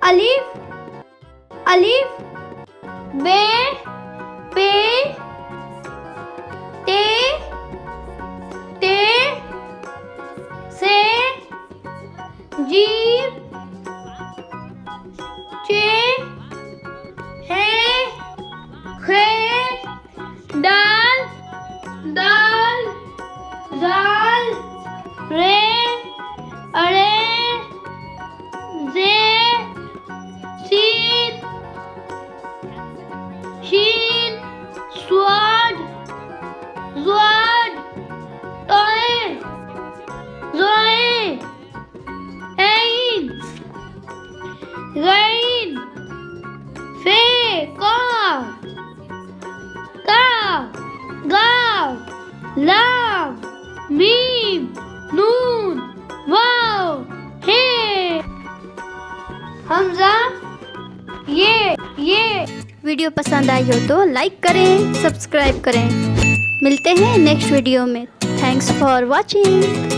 अलिफ अलिफ, बे पे, ते ते, से, जीम, चे, है, खे, दाल दाल, जाल, रे, अरे, जे, सीन, शीन, स्वाद, ज़्वाद, तोए, ज़ोए, ऐन, गैन, फे, काफ, गाफ, लाम, मीम, नून, वाव, हे, हमजा, ये। वीडियो पसंद आई हो तो लाइक करें, सब्सक्राइब करें। मिलते हैं नेक्स्ट वीडियो में। Thanks for watching.